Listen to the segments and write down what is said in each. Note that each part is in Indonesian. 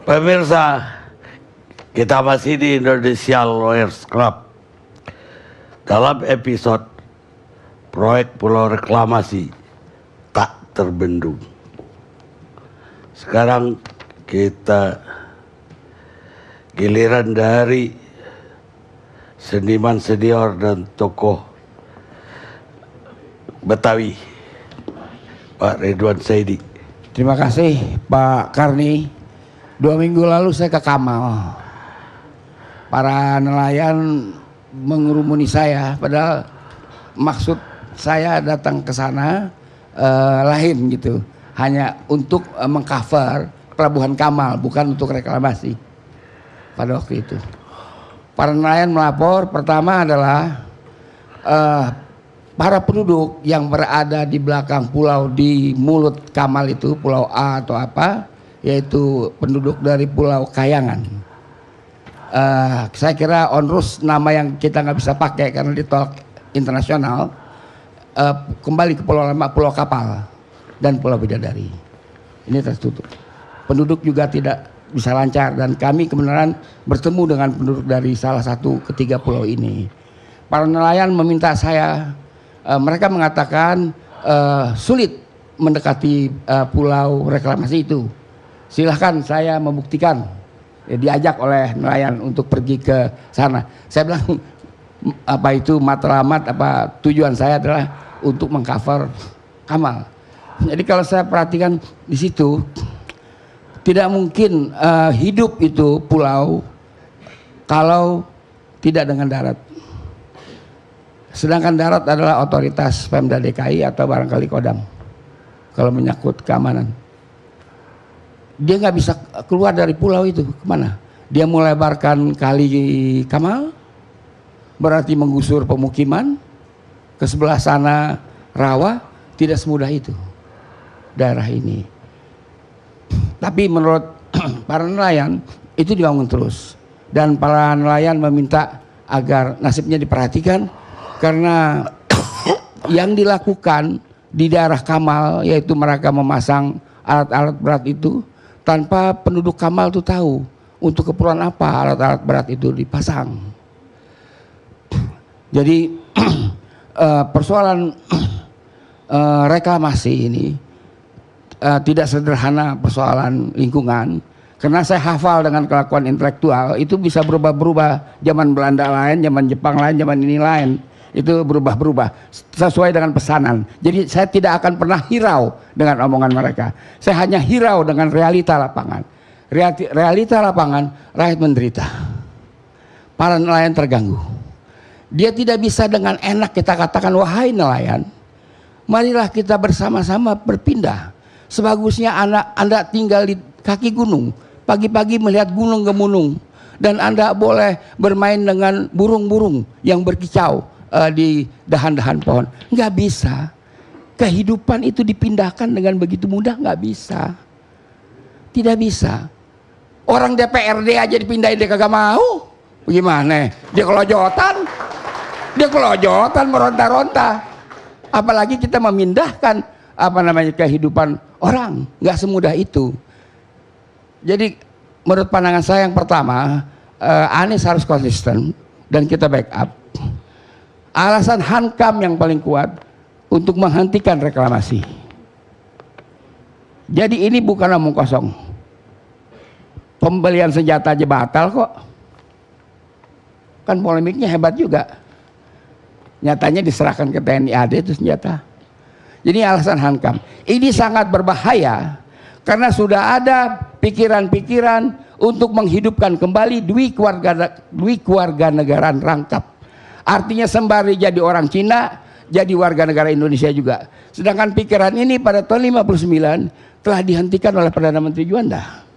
Pemirsa, kita masih di Indonesia Lawyers Club dalam episode proyek Pulau Reklamasi tak terbendung. Sekarang kita giliran dari seniman senior dan tokoh Betawi, Pak Ridwan Saidi. Terima kasih Pak Karni. 2 minggu lalu saya ke Kamal. Para nelayan mengerumuni saya, padahal maksud saya datang ke sana lain gitu. Hanya untuk mengcover pelabuhan Kamal, bukan untuk reklamasi pada waktu itu. Para nelayan melapor, pertama adalah para penduduk yang berada di belakang pulau di mulut Kamal itu, pulau A atau apa, yaitu penduduk dari Pulau Kayangan. Saya kira onrus nama yang kita nggak bisa pakai karena ditolak internasional. Kembali ke Pulau Lama, Pulau Kapal dan Pulau Bidadari. Ini tertutup. Penduduk juga tidak bisa lancar dan kami kebenaran bertemu dengan penduduk dari salah satu ketiga pulau ini. Para nelayan meminta saya, mereka mengatakan sulit mendekati pulau reklamasi itu. Silahkan saya membuktikan. Diajak oleh nelayan untuk pergi ke sana. Saya bilang apa itu matlamat, apa tujuan saya adalah untuk mengcover Kamal. Jadi kalau saya perhatikan di situ tidak mungkin hidup itu pulau kalau tidak dengan darat. Sedangkan darat adalah otoritas Pemda DKI atau barangkali Kodam kalau menyangkut keamanan. Dia nggak bisa keluar dari pulau itu, kemana? Dia melebarkan kali Kamal, berarti menggusur pemukiman, ke sebelah sana rawa, tidak semudah itu daerah ini. Tapi menurut para nelayan itu dibangun terus. Dan para nelayan meminta agar nasibnya diperhatikan karena yang dilakukan di daerah Kamal yaitu mereka memasang alat-alat berat itu tanpa penduduk Kamal itu tahu untuk keperluan apa alat-alat berat itu dipasang. Jadi persoalan reklamasi ini tidak sederhana persoalan lingkungan. Karena saya hafal dengan kelakuan intelektual itu bisa berubah-berubah. Zaman Belanda lain, zaman Jepang lain, zaman ini lain. Itu berubah-berubah sesuai dengan pesanan. Jadi saya tidak akan pernah hirau dengan omongan mereka. Saya hanya hirau dengan realita lapangan. Realita lapangan, rakyat menderita. Para nelayan terganggu. Dia tidak bisa dengan enak kita katakan, wahai nelayan, marilah kita bersama-sama berpindah. Sebagusnya Anda tinggal di kaki gunung, pagi-pagi melihat gunung gemunung, dan Anda boleh bermain dengan burung-burung yang berkicau di dahan-dahan pohon. Nggak bisa. Kehidupan itu dipindahkan dengan begitu mudah, nggak bisa. Tidak bisa. Orang DPRD aja dipindahin dia kagak mau. Bagaimana? Dia kelojotan meronta-ronta. Apalagi kita memindahkan kehidupan orang, nggak semudah itu. Jadi menurut pandangan saya yang pertama, Anies harus konsisten dan kita backup. Alasan Hankam yang paling kuat untuk menghentikan reklamasi. Jadi ini bukan omong kosong. Pembelian senjata aja batal kok. Kan polemiknya hebat juga. Nyatanya diserahkan ke TNI AD itu senjata. Jadi alasan Hankam. Ini sangat berbahaya karena sudah ada pikiran-pikiran untuk menghidupkan kembali dui keluarga negaraan rangkap. Artinya sembari jadi orang Cina, jadi warga negara Indonesia juga. Sedangkan pikiran ini pada tahun 59 telah dihentikan oleh Perdana Menteri Juanda.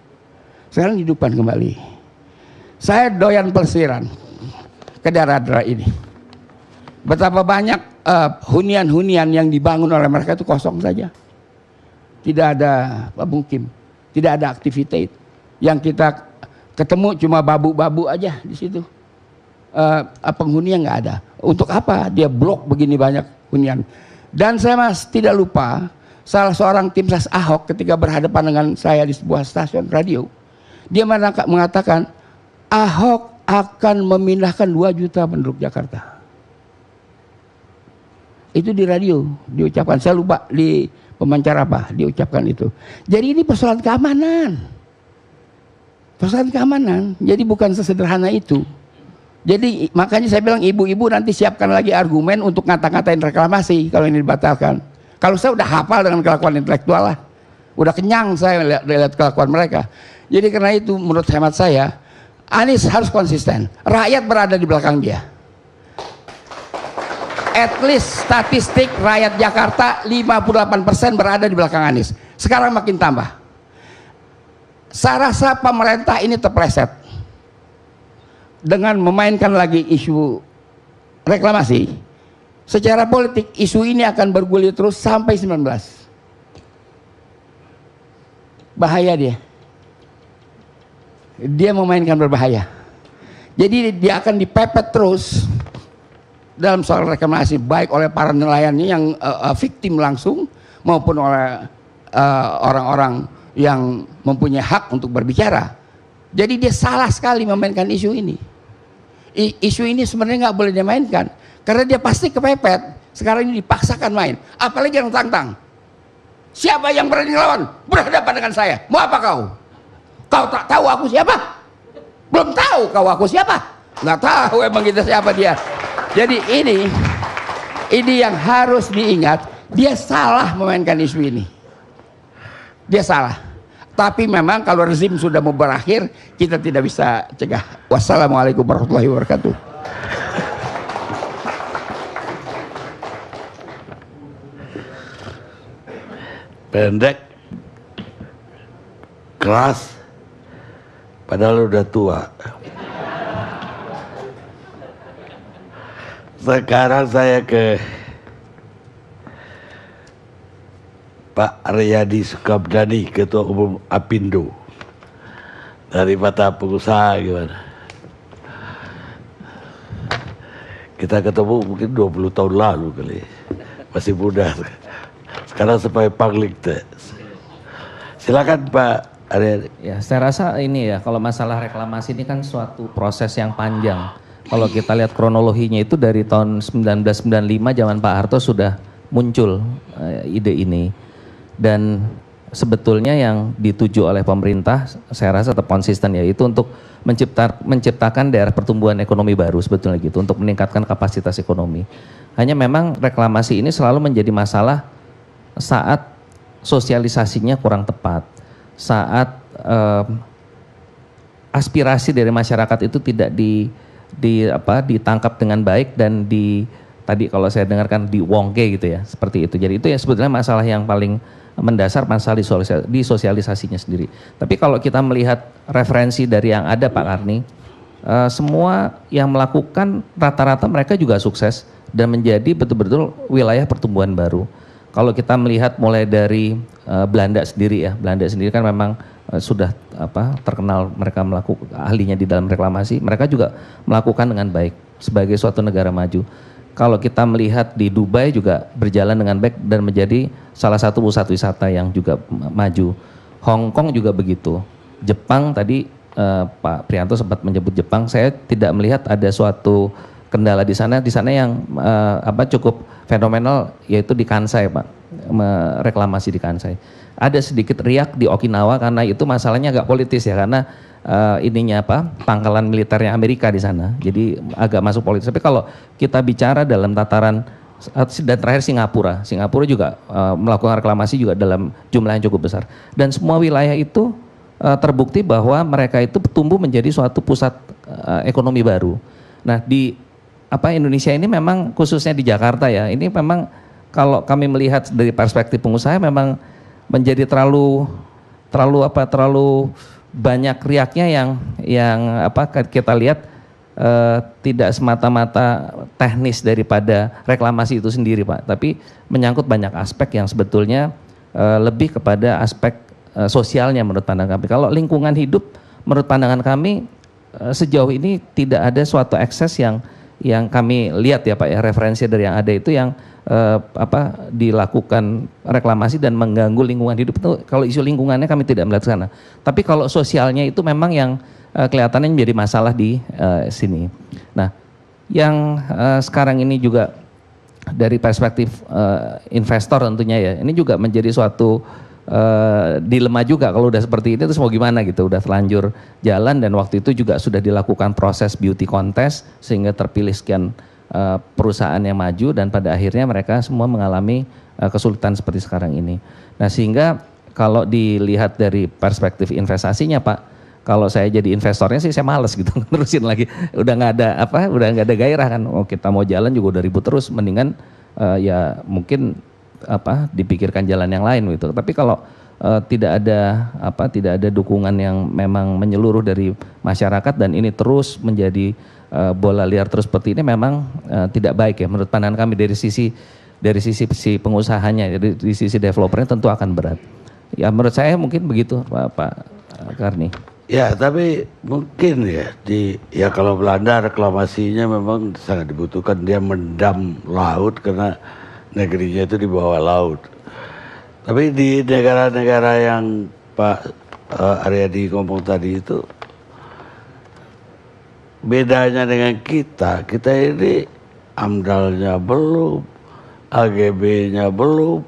Sekarang hidupkan kembali. Saya doyan pelesiran ke daerah-daerah ini. Betapa banyak hunian-hunian yang dibangun oleh mereka itu kosong saja. Tidak ada pemukim, tidak ada aktivitas. Yang kita ketemu cuma babu-babu aja di situ. Penghuninya nggak ada. Untuk apa dia blok begini banyak hunian? Dan saya tidak lupa salah seorang tim ses Ahok ketika berhadapan dengan saya di sebuah stasiun radio, Dia mengatakan Ahok akan memindahkan 2 juta penduduk Jakarta. Itu di radio diucapkan, saya lupa di pemancar apa diucapkan itu. Jadi ini persoalan keamanan. Persoalan keamanan. Jadi bukan sesederhana itu. Jadi makanya saya bilang ibu-ibu nanti siapkan lagi argumen untuk ngata-ngatain reklamasi kalau ini dibatalkan. Kalau saya udah hafal dengan kelakuan intelektual lah. Udah kenyang saya lihat kelakuan mereka. Jadi karena itu menurut hemat saya Anies harus konsisten. Rakyat berada di belakang dia. At least statistik rakyat Jakarta 58% berada di belakang Anies. Sekarang makin tambah. Saya rasa pemerintah ini terpleset dengan memainkan lagi isu reklamasi. Secara politik isu ini akan bergulir terus sampai 19. Bahaya dia. Dia memainkan berbahaya. Jadi dia akan dipepet terus dalam soal reklamasi, baik oleh para nelayannya yang victim langsung maupun oleh orang-orang yang mempunyai hak untuk berbicara. Jadi dia salah sekali memainkan isu ini. Isu ini sebenarnya nggak boleh dimainkan karena dia pasti kepepet. Sekarang ini dipaksakan main. Apalagi yang tantang. Siapa yang berani lawan? Berhadapan dengan saya. Mau apa kau? Kau tak tahu aku siapa? Belum tahu kau aku siapa? Nggak tahu emang kita siapa dia. Jadi ini yang harus diingat, dia salah memainkan isu ini. Dia salah. Tapi memang kalau rezim sudah mau berakhir, kita tidak bisa cegah. Wassalamualaikum warahmatullahi wabarakatuh. Pendek, keras, padahal udah tua. Sekarang saya ke Pak Aryadi Sukamdhani, Ketua Umum Apindo. Dari mata pengusaha gimana? Kita ketemu mungkin 20 tahun lalu kali. Masih muda. Sekarang sampai pangling. Silakan Pak Aryadi. Ya, saya rasa ini ya, kalau masalah reklamasi ini kan suatu proses yang panjang. Kalau kita lihat kronologinya itu dari tahun 1995 zaman Pak Harto sudah muncul ide ini. Dan sebetulnya yang dituju oleh pemerintah saya rasa tetap konsisten, yaitu untuk menciptakan daerah pertumbuhan ekonomi baru sebetulnya gitu, untuk meningkatkan kapasitas ekonomi. Hanya memang reklamasi ini selalu menjadi masalah saat sosialisasinya kurang tepat, saat aspirasi dari masyarakat itu tidak ditangkap dengan baik dan tadi kalau saya dengarkan diwongke gitu ya, seperti itu. Jadi itu ya sebetulnya masalah yang paling mendasar, masalah di sosialisasinya sendiri. Tapi kalau kita melihat referensi dari yang ada Pak Karni, semua yang melakukan rata-rata mereka juga sukses dan menjadi betul-betul wilayah pertumbuhan baru. Kalau kita melihat mulai dari Belanda sendiri ya, Belanda sendiri kan memang sudah terkenal mereka melakukan ahlinya di dalam reklamasi, mereka juga melakukan dengan baik sebagai suatu negara maju. Kalau kita melihat di Dubai juga berjalan dengan baik dan menjadi salah satu pusat wisata yang juga maju. Hong Kong juga begitu. Jepang tadi Pak Prianto sempat menyebut Jepang, saya tidak melihat ada suatu kendala di sana yang cukup fenomenal, yaitu di Kansai Pak, reklamasi di Kansai. Ada sedikit riak di Okinawa karena itu masalahnya agak politis ya, karena pangkalan militernya Amerika di sana, jadi agak masuk politis. Tapi kalau kita bicara dalam tataran, dan terakhir Singapura juga melakukan reklamasi juga dalam jumlah yang cukup besar, dan semua wilayah itu terbukti bahwa mereka itu tumbuh menjadi suatu pusat ekonomi baru. Nah di Indonesia ini memang khususnya di Jakarta ya, ini memang kalau kami melihat dari perspektif pengusaha memang menjadi terlalu banyak riaknya yang kita lihat tidak semata-mata teknis daripada reklamasi itu sendiri Pak, tapi menyangkut banyak aspek yang sebetulnya lebih kepada aspek sosialnya menurut pandangan kami. Kalau lingkungan hidup menurut pandangan kami sejauh ini tidak ada suatu ekses yang yang kami lihat ya Pak ya, referensi dari yang ada itu yang dilakukan reklamasi dan mengganggu lingkungan hidup itu, kalau isu lingkungannya kami tidak melihat sana. Tapi kalau sosialnya itu memang yang kelihatannya menjadi masalah di sini. Nah, yang sekarang ini juga dari perspektif investor tentunya ya, ini juga menjadi suatu dilema juga kalau udah seperti ini terus mau gimana gitu, udah terlanjur jalan dan waktu itu juga sudah dilakukan proses beauty contest sehingga terpilih sekian perusahaan yang maju dan pada akhirnya mereka semua mengalami kesulitan seperti sekarang ini. Nah sehingga kalau dilihat dari perspektif investasinya Pak, kalau saya jadi investornya sih saya males gitu terusin lagi, udah nggak ada gairah kan, oh kita mau jalan juga udah ribut terus, mendingan ya mungkin dipikirkan jalan yang lain gitu. Tapi kalau tidak ada dukungan yang memang menyeluruh dari masyarakat dan ini terus menjadi bola liar terus seperti ini memang tidak baik ya menurut pandangan kami dari sisi si pengusahanya, dari sisi developernya tentu akan berat. Ya menurut saya mungkin begitu Pak Karni. Ya tapi mungkin ya kalau Belanda reklamasinya memang sangat dibutuhkan, dia mendam laut karena negerinya itu di bawah laut. Tapi di negara-negara yang Pak Aryadi ngomong tadi itu bedanya dengan kita ini AMDAL-nya belum, AGB-nya belum,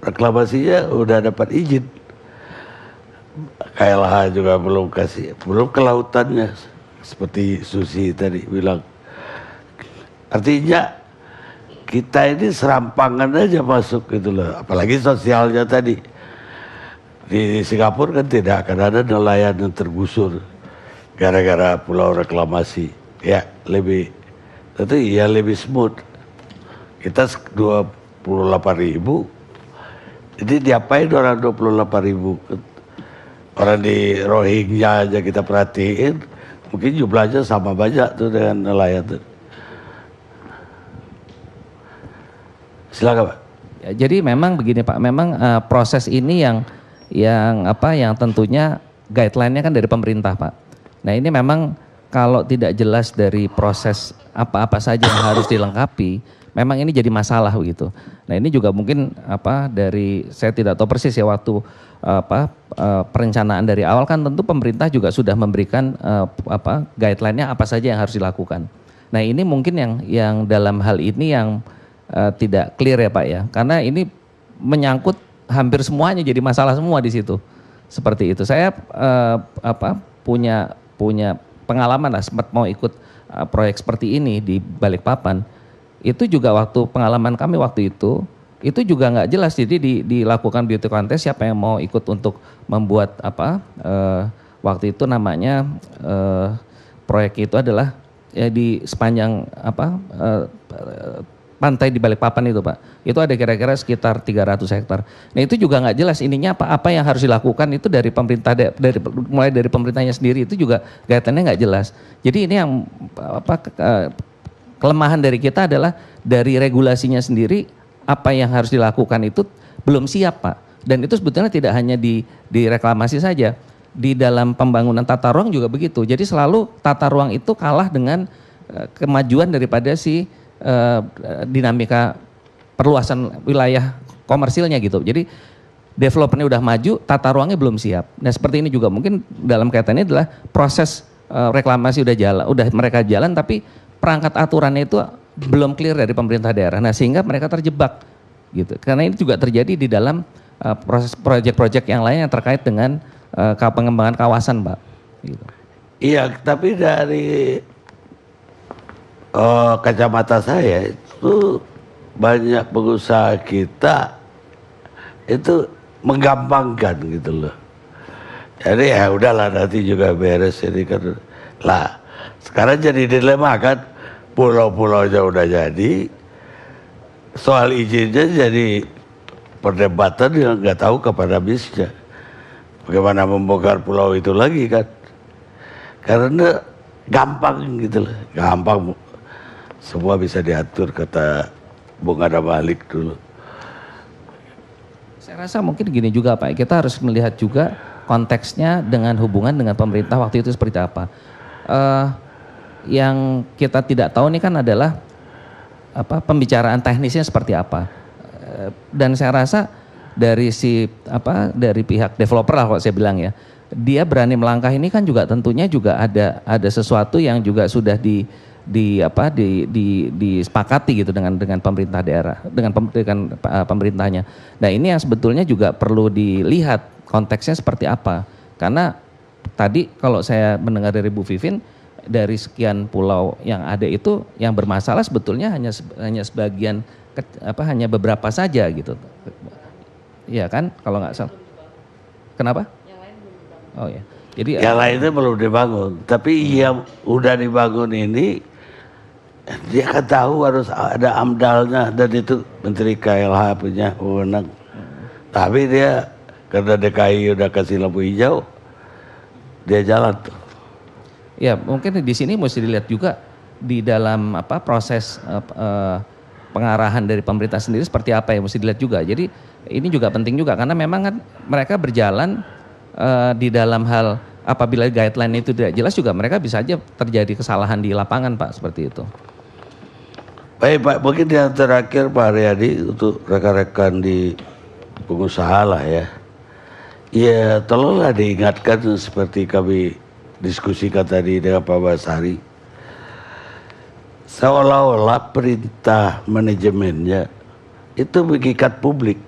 reklamasinya udah dapat izin, KLH juga belum kasih, belum kelautannya seperti Susi tadi bilang. Artinya kita ini serampangan aja masuk gitu loh, apalagi sosialnya tadi. Di Singapura kan tidak akan ada nelayan yang tergusur gara-gara pulau reklamasi. Ya lebih, tentu ya lebih smooth. Kita 28.000, jadi diapain orang 28.000? Orang di Rohingya aja kita perhatiin, mungkin jumlahnya sama banyak tuh dengan nelayan tuh. Silakan Pak. Ya, jadi memang begini Pak, memang proses ini yang tentunya guideline-nya kan dari pemerintah Pak. Nah ini memang kalau tidak jelas dari proses apa-apa saja yang harus dilengkapi, memang ini jadi masalah begitu. Nah ini juga mungkin dari saya tidak tahu persis ya waktu perencanaan dari awal kan tentu pemerintah juga sudah memberikan guideline-nya apa saja yang harus dilakukan. Nah ini mungkin yang dalam hal ini yang tidak clear ya Pak ya, karena ini menyangkut hampir semuanya jadi masalah semua di situ. Seperti itu. Saya punya pengalaman lah, sempat mau ikut proyek seperti ini di Balikpapan. Itu juga waktu pengalaman kami waktu itu juga nggak jelas. Jadi dilakukan beauty contest siapa yang mau ikut untuk membuat waktu itu namanya proyek itu adalah ya di sepanjang pantai di Balikpapan itu Pak, itu ada kira-kira sekitar 300 hektar. Nah itu juga nggak jelas ininya apa yang harus dilakukan itu dari pemerintah, mulai dari pemerintahnya sendiri itu juga guideline-nya nggak jelas. Jadi ini yang kelemahan dari kita adalah dari regulasinya sendiri apa yang harus dilakukan itu belum siap Pak. Dan itu sebetulnya tidak hanya di reklamasi saja, di dalam pembangunan tata ruang juga begitu. Jadi selalu tata ruang itu kalah dengan kemajuan daripada dinamika perluasan wilayah komersilnya gitu. Jadi developernya udah maju, tata ruangnya belum siap. Nah seperti ini juga mungkin dalam kaitannya adalah proses reklamasi udah mereka jalan tapi perangkat aturannya itu belum clear dari pemerintah daerah. Nah sehingga mereka terjebak gitu. Karena ini juga terjadi di dalam proses proyek-proyek yang lain yang terkait dengan pengembangan kawasan Pak. Gitu. Iya, tapi dari kacamata saya itu banyak pengusaha kita itu menggampangkan gitu loh. Jadi ya udahlah nanti juga beres ini kan. Lah sekarang jadi dilema kan, pulau-pulaunya udah jadi, soal izinnya jadi perdebatan yang nggak tahu kapan habisnya. Bagaimana membongkar pulau itu lagi kan? Karena gampang gitu loh, gampang. Semua bisa diatur kata Bung Adam Malik dulu. Saya rasa mungkin gini juga Pak, kita harus melihat juga konteksnya dengan hubungan dengan pemerintah waktu itu seperti apa. yang kita tidak tahu nih kan adalah pembicaraan teknisnya seperti apa. Dan saya rasa dari dari pihak developer lah kalau saya bilang ya, dia berani melangkah ini kan juga tentunya juga ada sesuatu yang juga sudah disepakati gitu dengan pemerintah daerah, dengan pemerintahnya. Nah, ini yang sebetulnya juga perlu dilihat konteksnya seperti apa. Karena tadi kalau saya mendengar dari Bu Vivin, dari sekian pulau yang ada itu yang bermasalah sebetulnya hanya sebagian, hanya beberapa saja gitu. Iya kan, kalau nggak salah. Kenapa? Oh ya. Jadi yang lainnya belum dibangun, tapi yang udah dibangun ini dia kan tahu harus ada amdalnya, dan itu Menteri KLH punya wewenang. Tapi dia karena DKI udah kasih lampu hijau, dia jalan tuh. Ya, mungkin di sini mesti dilihat juga di dalam proses pengarahan dari pemerintah sendiri seperti apa ya, mesti dilihat juga. Jadi ini juga penting juga karena memang kan mereka berjalan di dalam hal apabila guideline itu tidak jelas juga mereka bisa aja terjadi kesalahan di lapangan, Pak, seperti itu. Baik Pak, mungkin yang terakhir Pak Haryadi untuk rekan-rekan di pengusaha lah ya. Ya tolonglah diingatkan seperti kami diskusikan tadi dengan Pak Basari. Seolah-olah perintah manajemennya itu mengikat publik.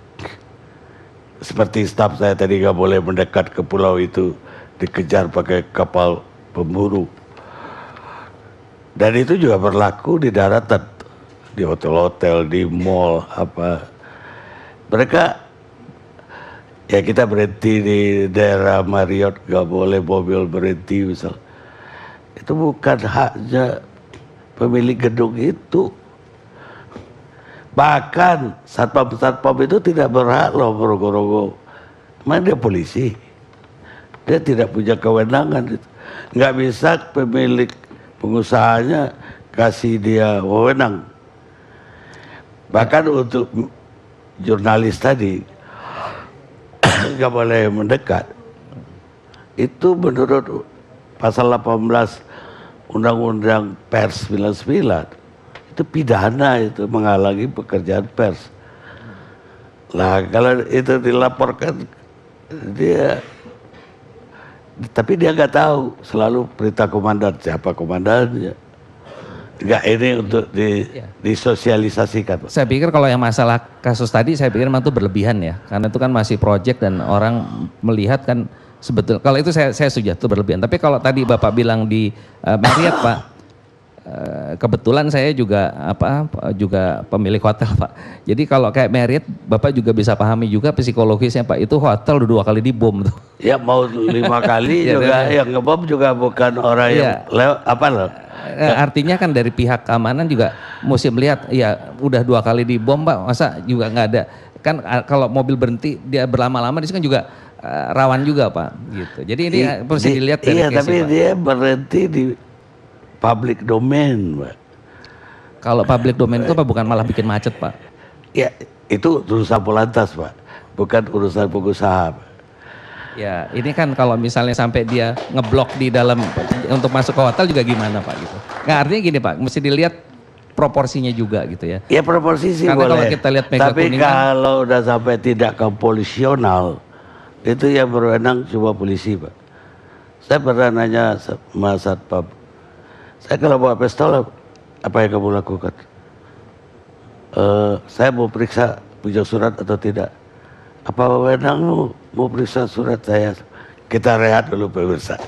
Seperti staf saya tadi nggak boleh mendekat ke pulau itu, dikejar pakai kapal pemburu. Dan itu juga berlaku di daratan, di hotel-hotel, di mall apa. Mereka, ya kita berhenti di daerah Marriott, nggak boleh mobil berhenti misal. Itu bukan haknya pemilik gedung itu. Bahkan satpam itu tidak berhak loh merogoh-rogoh. Mana dia polisi? Dia tidak punya kewenangan. Nggak bisa pemilik pengusahanya kasih dia wewenang. Bahkan untuk jurnalis tadi nggak boleh mendekat. Itu menurut pasal 18 Undang-Undang Pers 99. Itu pidana, itu menghalangi pekerjaan pers. Lah kalau itu dilaporkan dia, tapi dia nggak tahu selalu perintah komandan, siapa komandannya. Enggak, ini untuk disosialisasikan. Saya pikir kalau yang masalah kasus tadi saya pikir memang itu berlebihan ya, karena itu kan masih proyek dan orang melihat kan sebetulnya kalau itu saya setuju itu berlebihan. Tapi kalau tadi Bapak bilang di Marriott Pak, kebetulan saya juga juga pemilik hotel Pak. Jadi kalau kayak Marriott Bapak juga bisa pahami juga psikologisnya Pak, itu hotel udah 2 kali dibom tuh. Ya mau 5 kali juga yang ngebom juga bukan orang yang apa loh. Artinya kan dari pihak keamanan juga mesti melihat ya udah 2 kali dibom Pak, masa juga nggak ada kan kalau mobil berhenti dia berlama-lama di sini kan juga rawan juga Pak gitu. Jadi ini mesti dilihat dari tapi Pak, dia berhenti di public domain, Pak. Kalau public domain itu Pak bukan malah bikin macet, Pak? Ya, itu urusan Polantas, Pak. Bukan urusan pengusaha, Pak. Ya, ini kan kalau misalnya sampai dia ngeblok di dalam untuk masuk ke hotel juga gimana, Pak gitu. Nah, artinya gini, Pak, mesti dilihat proporsinya juga gitu ya. Ya, proporsi sih karena boleh. Kalau kita lihat Mega tapi Kuningan, kalau udah sampai tidak kepolisional, itu yang berwenang cuma polisi, Pak. Saya pernah nanya sama Satpam, saya kalau bawa pistol, apa yang kamu lakukan? Saya mau periksa punya surat atau tidak. Apa wewenangmu mau periksa surat saya? Kita rehat dulu pemirsa.